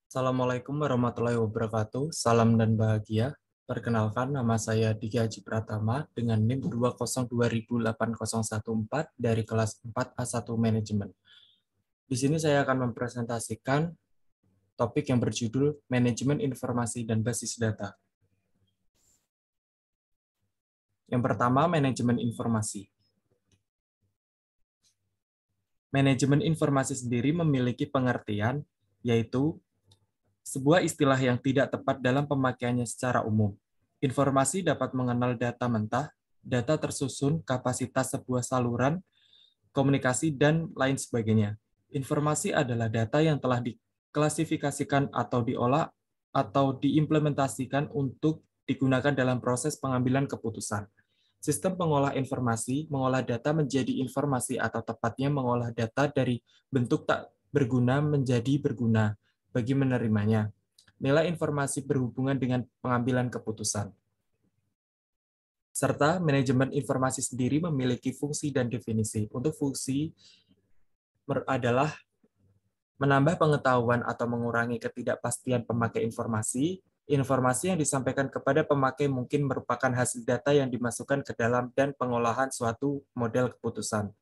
Assalamualaikum warahmatullahi wabarakatuh. Salam dan bahagia. Perkenalkan, nama saya Diki Haji Pratama dengan NIM 2028014 dari kelas 4A1 Manajemen. Di sini saya akan mempresentasikan topik yang berjudul Manajemen Informasi dan Basis Data. Yang pertama, manajemen informasi. Manajemen informasi sendiri memiliki pengertian, yaitu sebuah istilah yang tidak tepat dalam pemakaiannya secara umum. Informasi dapat mengenal data mentah, data tersusun, kapasitas sebuah saluran, komunikasi, dan lain sebagainya. Informasi adalah data yang telah diklasifikasikan atau diolah atau diimplementasikan untuk digunakan dalam proses pengambilan keputusan. Sistem pengolah informasi mengolah data menjadi informasi atau tepatnya mengolah data dari bentuk tak berguna menjadi berguna bagi menerimanya. Nilai informasi berhubungan dengan pengambilan keputusan. Serta manajemen informasi sendiri memiliki fungsi dan definisi. Untuk fungsi adalah menambah pengetahuan atau mengurangi ketidakpastian pemakai informasi. Informasi yang disampaikan kepada pemakai mungkin merupakan hasil data yang dimasukkan ke dalam dan pengolahan suatu model keputusan.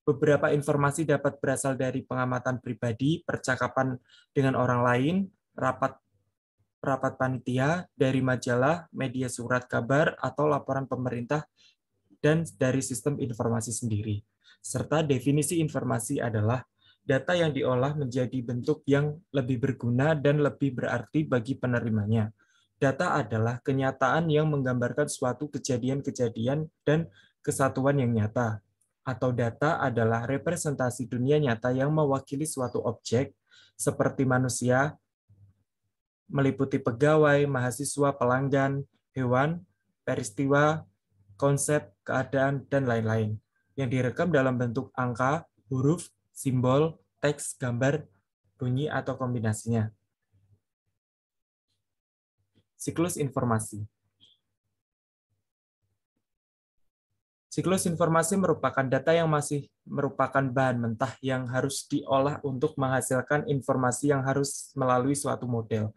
Beberapa informasi dapat berasal dari pengamatan pribadi, percakapan dengan orang lain, rapat panitia, dari majalah, media surat kabar, atau laporan pemerintah, dan dari sistem informasi sendiri. Serta definisi informasi adalah data yang diolah menjadi bentuk yang lebih berguna dan lebih berarti bagi penerimanya. Data adalah kenyataan yang menggambarkan suatu kejadian-kejadian dan kesatuan yang nyata. Atau data adalah representasi dunia nyata yang mewakili suatu objek, seperti manusia, meliputi pegawai, mahasiswa, pelanggan, hewan, peristiwa, konsep, keadaan, dan lain-lain, yang direkam dalam bentuk angka, huruf, simbol, teks, gambar, bunyi, atau kombinasinya. Siklus informasi. Siklus informasi merupakan data yang masih merupakan bahan mentah yang harus diolah untuk menghasilkan informasi yang harus melalui suatu model.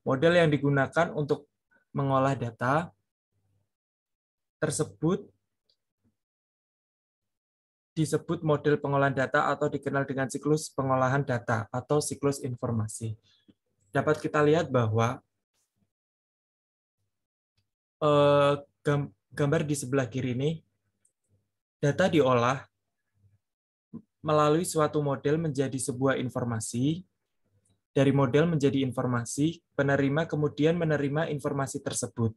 Model yang digunakan untuk mengolah data tersebut disebut model pengolahan data atau dikenal dengan siklus pengolahan data atau siklus informasi. Dapat kita lihat bahwa gambar di sebelah kiri ini, data diolah melalui suatu model menjadi sebuah informasi, dari model menjadi informasi, penerima kemudian menerima informasi tersebut,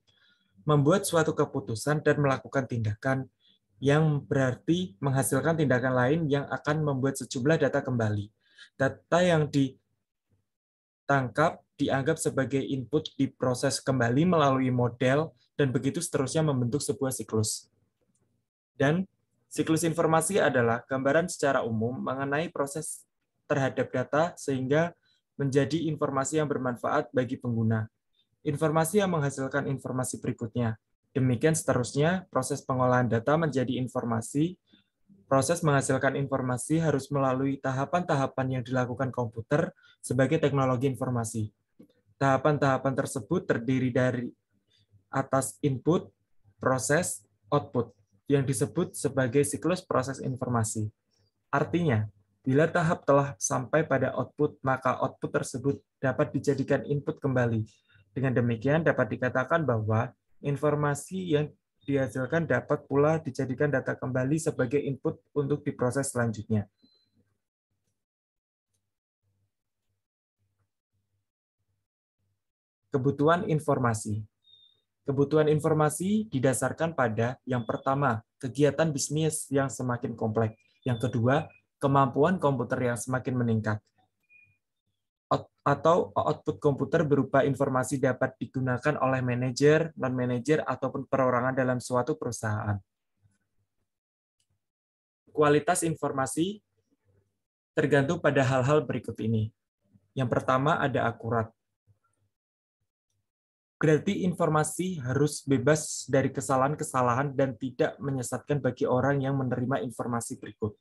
membuat suatu keputusan dan melakukan tindakan yang berarti menghasilkan tindakan lain yang akan membuat sejumlah data kembali. Data yang ditangkap dianggap sebagai input diproses kembali melalui model, dan begitu seterusnya membentuk sebuah siklus. Dan siklus informasi adalah gambaran secara umum mengenai proses terhadap data sehingga menjadi informasi yang bermanfaat bagi pengguna. Informasi yang menghasilkan informasi berikutnya. Demikian seterusnya, proses pengolahan data menjadi informasi. Proses menghasilkan informasi harus melalui tahapan-tahapan yang dilakukan komputer sebagai teknologi informasi. Tahapan-tahapan tersebut terdiri dari atas input, proses, output, yang disebut sebagai siklus proses informasi. Artinya, bila tahap telah sampai pada output, maka output tersebut dapat dijadikan input kembali. Dengan demikian, dapat dikatakan bahwa informasi yang dihasilkan dapat pula dijadikan data kembali sebagai input untuk diproses selanjutnya. Kebutuhan informasi. Kebutuhan informasi didasarkan pada yang pertama, kegiatan bisnis yang semakin kompleks. Yang kedua, kemampuan komputer yang semakin meningkat. Atau output komputer berupa informasi dapat digunakan oleh manajer, non-manajer, ataupun perorangan dalam suatu perusahaan. Kualitas informasi tergantung pada hal-hal berikut ini. Yang pertama ada akurat. Berarti informasi harus bebas dari kesalahan-kesalahan dan tidak menyesatkan bagi orang yang menerima informasi berikut.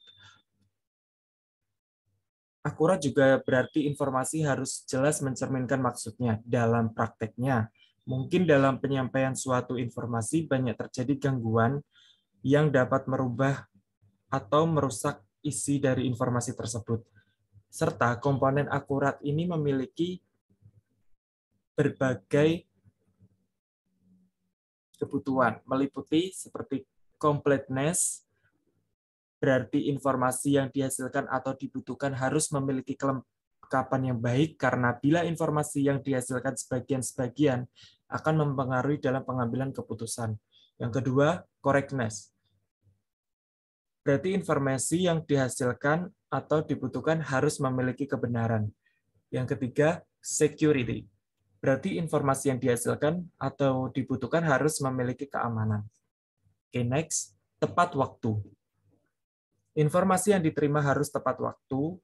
Akurat juga berarti informasi harus jelas mencerminkan maksudnya dalam prakteknya. Mungkin dalam penyampaian suatu informasi banyak terjadi gangguan yang dapat merubah atau merusak isi dari informasi tersebut. Serta komponen akurat ini memiliki berbagai kebutuhan, meliputi seperti completeness, berarti informasi yang dihasilkan atau dibutuhkan harus memiliki kelengkapan yang baik, karena bila informasi yang dihasilkan sebagian-sebagian akan mempengaruhi dalam pengambilan keputusan. Yang kedua, correctness. Berarti informasi yang dihasilkan atau dibutuhkan harus memiliki kebenaran. Yang ketiga, security. Berarti informasi yang dihasilkan atau dibutuhkan harus memiliki keamanan. Oke, next, tepat waktu. Informasi yang diterima harus tepat waktu,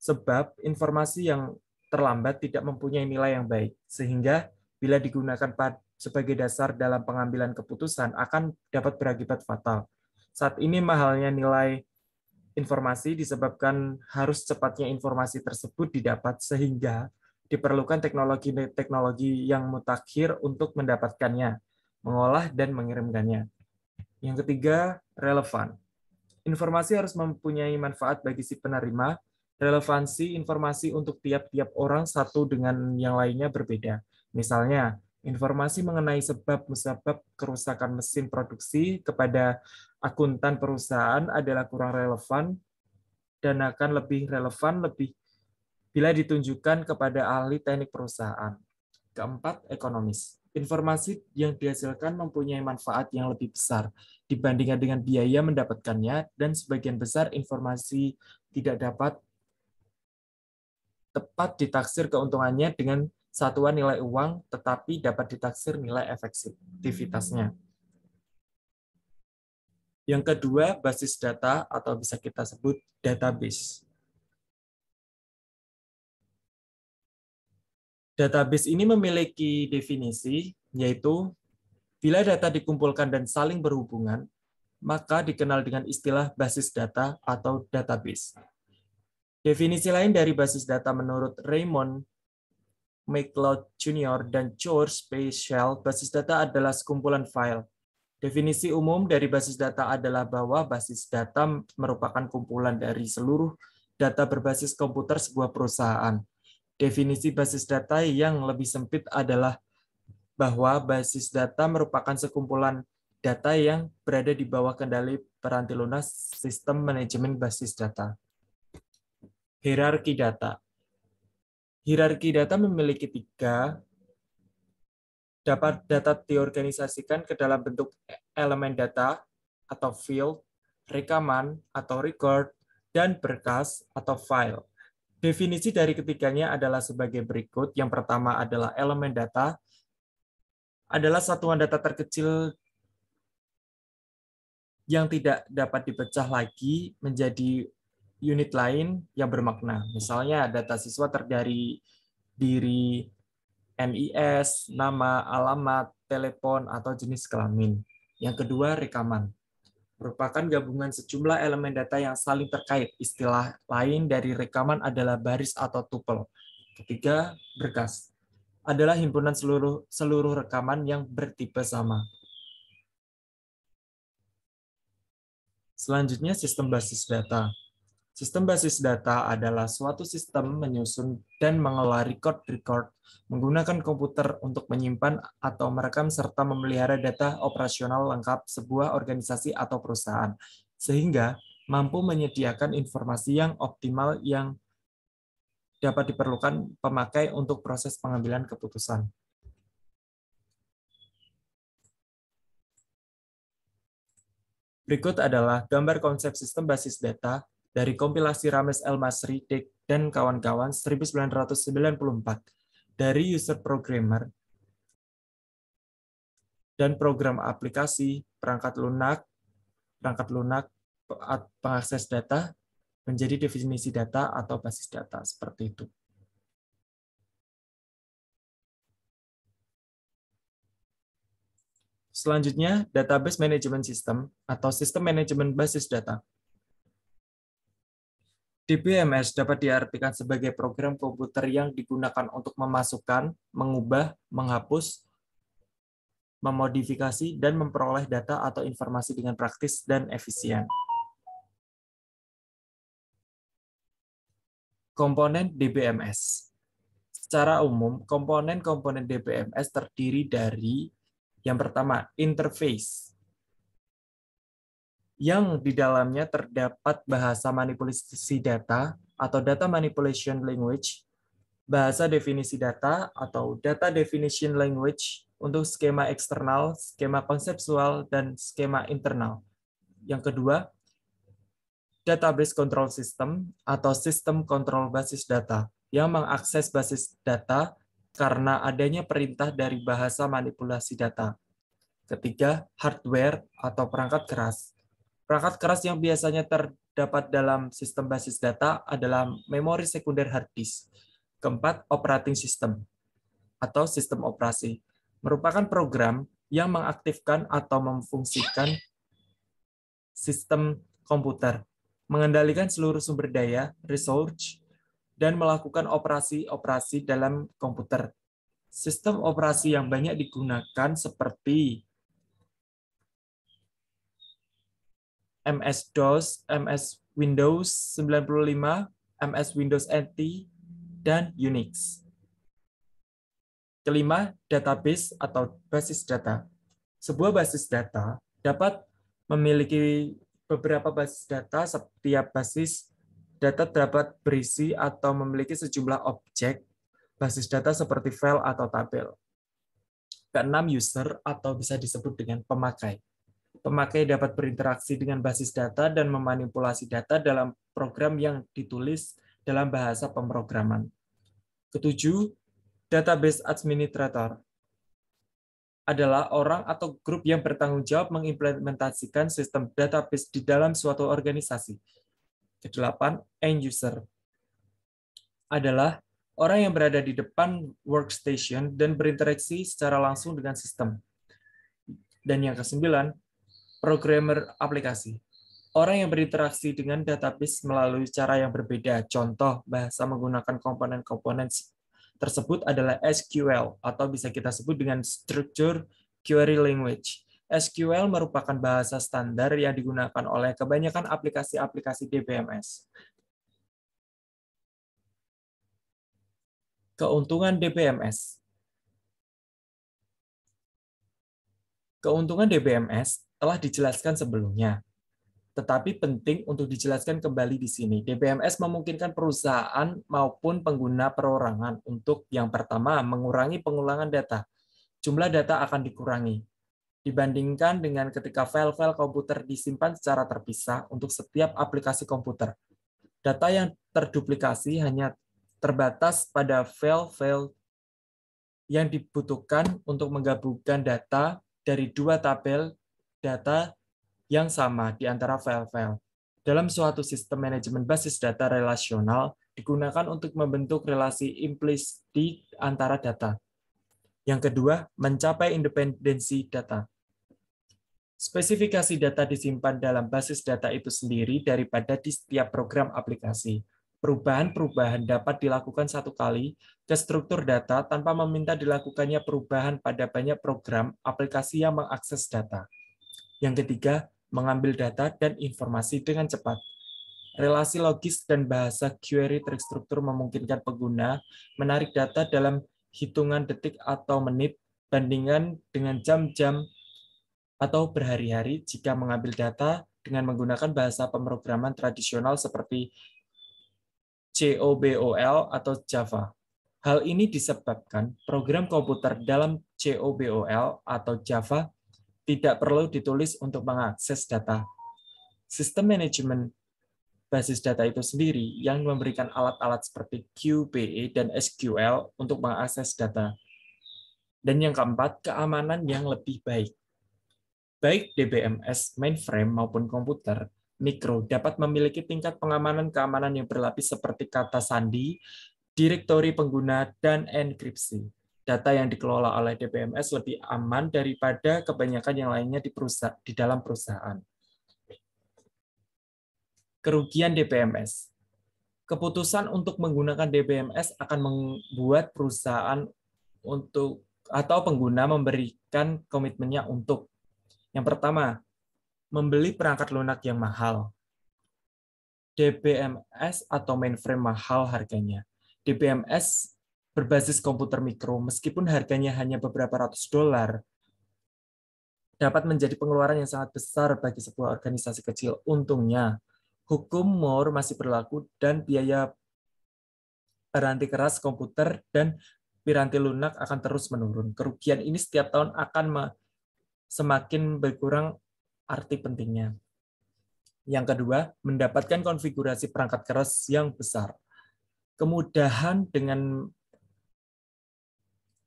sebab informasi yang terlambat tidak mempunyai nilai yang baik, sehingga bila digunakan sebagai dasar dalam pengambilan keputusan akan dapat berakibat fatal. Saat ini mahalnya nilai informasi disebabkan harus cepatnya informasi tersebut didapat, sehingga diperlukan teknologi-teknologi yang mutakhir untuk mendapatkannya, mengolah, dan mengirimkannya. Yang ketiga, relevan. Informasi harus mempunyai manfaat bagi si penerima. Relevansi informasi untuk tiap-tiap orang satu dengan yang lainnya berbeda. Misalnya, informasi mengenai sebab-musabab kerusakan mesin produksi kepada akuntan perusahaan adalah kurang relevan dan akan lebih relevan bila ditunjukkan kepada ahli teknik perusahaan. Keempat, ekonomis. Informasi yang dihasilkan mempunyai manfaat yang lebih besar dibandingkan dengan biaya mendapatkannya, dan sebagian besar informasi tidak dapat tepat ditaksir keuntungannya dengan satuan nilai uang, tetapi dapat ditaksir nilai efektivitasnya. Yang kedua, basis data atau bisa kita sebut database. Database ini memiliki definisi, yaitu bila data dikumpulkan dan saling berhubungan, maka dikenal dengan istilah basis data atau database. Definisi lain dari basis data menurut Raymond McLeod Jr. dan George Speichel, basis data adalah sekumpulan file. Definisi umum dari basis data adalah bahwa basis data merupakan kumpulan dari seluruh data berbasis komputer sebuah perusahaan. Definisi basis data yang lebih sempit adalah bahwa basis data merupakan sekumpulan data yang berada di bawah kendali peranti lunas sistem manajemen basis data. Hierarki data. Hierarki data memiliki tiga. Dapat data diorganisasikan ke dalam bentuk elemen data atau field, rekaman atau record, dan berkas atau file. Definisi dari ketiganya adalah sebagai berikut. Yang pertama adalah elemen data, adalah satuan data terkecil yang tidak dapat dipecah lagi menjadi unit lain yang bermakna. Misalnya data siswa terdiri NIS, nama, alamat, telepon, atau jenis kelamin. Yang kedua, rekaman. Merupakan gabungan sejumlah elemen data yang saling terkait. Istilah lain dari rekaman adalah baris atau tuple. Ketiga, berkas. Adalah himpunan seluruh rekaman yang bertipe sama. Selanjutnya, sistem basis data. Sistem basis data adalah suatu sistem menyusun dan mengelola record menggunakan komputer untuk menyimpan atau merekam serta memelihara data operasional lengkap sebuah organisasi atau perusahaan, sehingga mampu menyediakan informasi yang optimal yang dapat diperlukan pemakai untuk proses pengambilan keputusan. Berikut adalah gambar konsep sistem basis data dari kompilasi Rames El-Masri dan kawan-kawan 1994 dari user programmer dan program aplikasi perangkat lunak pengakses data menjadi definisi data atau basis data seperti itu. Selanjutnya, database management system atau sistem manajemen basis data. DBMS dapat diartikan sebagai program komputer yang digunakan untuk memasukkan, mengubah, menghapus, memodifikasi, dan memperoleh data atau informasi dengan praktis dan efisien. Komponen DBMS. Secara umum, komponen-komponen DBMS terdiri dari yang pertama, interface, yang di dalamnya terdapat bahasa manipulasi data atau data manipulation language, bahasa definisi data atau data definition language untuk skema eksternal, skema konseptual, dan skema internal. Yang kedua, database control system atau sistem kontrol basis data yang mengakses basis data karena adanya perintah dari bahasa manipulasi data. Ketiga, hardware atau perangkat keras. Perangkat keras yang biasanya terdapat dalam sistem basis data adalah memori sekunder hard disk. Keempat, operating system atau sistem operasi. Merupakan program yang mengaktifkan atau memfungsikan sistem komputer, mengendalikan seluruh sumber daya, resource, dan melakukan operasi-operasi dalam komputer. Sistem operasi yang banyak digunakan seperti MS-DOS, MS Windows 95, MS Windows NT, dan Unix. Kelima, database atau basis data. Sebuah basis data dapat memiliki beberapa basis data. Setiap basis data dapat berisi atau memiliki sejumlah objek basis data seperti file atau tabel. Keenam, user atau bisa disebut dengan pemakai. Pemakai dapat berinteraksi dengan basis data dan memanipulasi data dalam program yang ditulis dalam bahasa pemrograman. Ketujuh, database administrator adalah orang atau grup yang bertanggung jawab mengimplementasikan sistem database di dalam suatu organisasi. Kedelapan, end user adalah orang yang berada di depan workstation dan berinteraksi secara langsung dengan sistem. Dan yang kesembilan, programmer aplikasi. Orang yang berinteraksi dengan database melalui cara yang berbeda. Contoh, bahasa menggunakan komponen-komponen tersebut adalah SQL, atau bisa kita sebut dengan Structured Query Language. SQL merupakan bahasa standar yang digunakan oleh kebanyakan aplikasi-aplikasi DBMS. Keuntungan DBMS. Keuntungan DBMS telah dijelaskan sebelumnya, tetapi penting untuk dijelaskan kembali di sini. DBMS memungkinkan perusahaan maupun pengguna perorangan untuk yang pertama, mengurangi pengulangan data. Jumlah data akan dikurangi dibandingkan dengan ketika file-file komputer disimpan secara terpisah untuk setiap aplikasi komputer. Data yang terduplikasi hanya terbatas pada file-file yang dibutuhkan untuk menggabungkan data dari dua tabel data yang sama di antara file-file. Dalam suatu sistem manajemen basis data relasional digunakan untuk membentuk relasi implisit antara data. Yang kedua, mencapai independensi data. Spesifikasi data disimpan dalam basis data itu sendiri daripada di setiap program aplikasi. Perubahan-perubahan dapat dilakukan satu kali ke struktur data tanpa meminta dilakukannya perubahan pada banyak program aplikasi yang mengakses data. Yang ketiga, mengambil data dan informasi dengan cepat. Relasi logis dan bahasa query terstruktur memungkinkan pengguna menarik data dalam hitungan detik atau menit, bandingkan dengan jam-jam atau berhari-hari jika mengambil data dengan menggunakan bahasa pemrograman tradisional seperti COBOL atau Java. Hal ini disebabkan program komputer dalam COBOL atau Java tidak perlu ditulis untuk mengakses data. Sistem manajemen basis data itu sendiri yang memberikan alat-alat seperti QBE dan SQL untuk mengakses data. Dan yang keempat, keamanan yang lebih baik. Baik DBMS mainframe maupun komputer mikro dapat memiliki tingkat keamanan yang berlapis seperti kata sandi, direktori pengguna, dan enkripsi. Data yang dikelola oleh DBMS lebih aman daripada kebanyakan yang lainnya di dalam perusahaan. Kerugian DBMS. Keputusan untuk menggunakan DBMS akan membuat perusahaan atau pengguna memberikan komitmennya untuk yang pertama, membeli perangkat lunak yang mahal. DBMS atau mainframe mahal harganya. DBMS berbasis komputer mikro, meskipun harganya hanya beberapa ratus dolar, dapat menjadi pengeluaran yang sangat besar bagi sebuah organisasi kecil. Untungnya, hukum Moore masih berlaku dan biaya piranti keras komputer dan piranti lunak akan terus menurun. Kerugian ini setiap tahun akan semakin berkurang arti pentingnya. Yang kedua, mendapatkan konfigurasi perangkat keras yang besar. Kemudahan dengan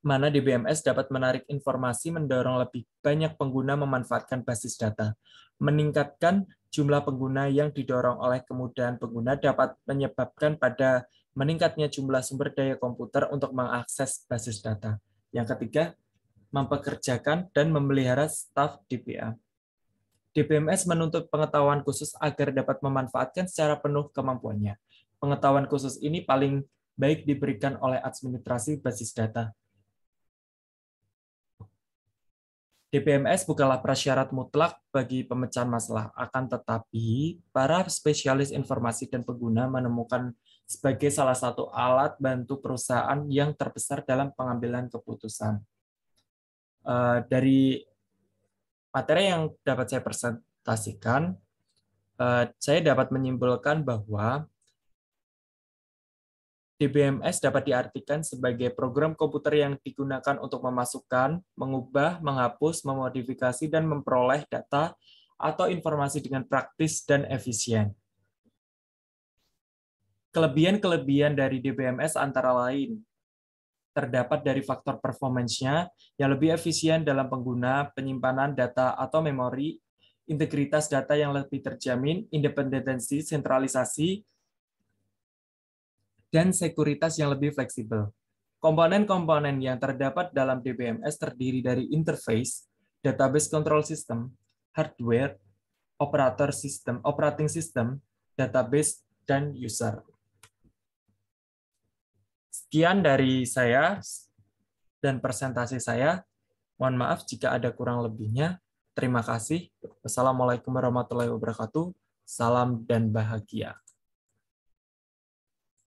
mana DBMS dapat menarik informasi mendorong lebih banyak pengguna memanfaatkan basis data. Meningkatkan jumlah pengguna yang didorong oleh kemudahan pengguna dapat menyebabkan pada meningkatnya jumlah sumber daya komputer untuk mengakses basis data. Yang ketiga, mempekerjakan dan memelihara staf DBA. DBMS menuntut pengetahuan khusus agar dapat memanfaatkan secara penuh kemampuannya. Pengetahuan khusus ini paling baik diberikan oleh administrasi basis data. DBMS bukanlah prasyarat mutlak bagi pemecahan masalah, akan tetapi para spesialis informasi dan pengguna menemukan sebagai salah satu alat bantu perusahaan yang terbesar dalam pengambilan keputusan. Dari materi yang dapat saya presentasikan, saya dapat menyimpulkan bahwa DBMS dapat diartikan sebagai program komputer yang digunakan untuk memasukkan, mengubah, menghapus, memodifikasi, dan memperoleh data atau informasi dengan praktis dan efisien. Kelebihan-kelebihan dari DBMS antara lain terdapat dari faktor performance-nya yang lebih efisien dalam pengguna, penyimpanan data atau memori, integritas data yang lebih terjamin, independensi, sentralisasi, dan sekuritas yang lebih fleksibel. Komponen-komponen yang terdapat dalam DBMS terdiri dari interface, database control system, hardware, operating system, database, dan user. Sekian dari saya dan presentasi saya. Mohon maaf jika ada kurang lebihnya. Terima kasih. Wassalamualaikum warahmatullahi wabarakatuh. Salam dan bahagia.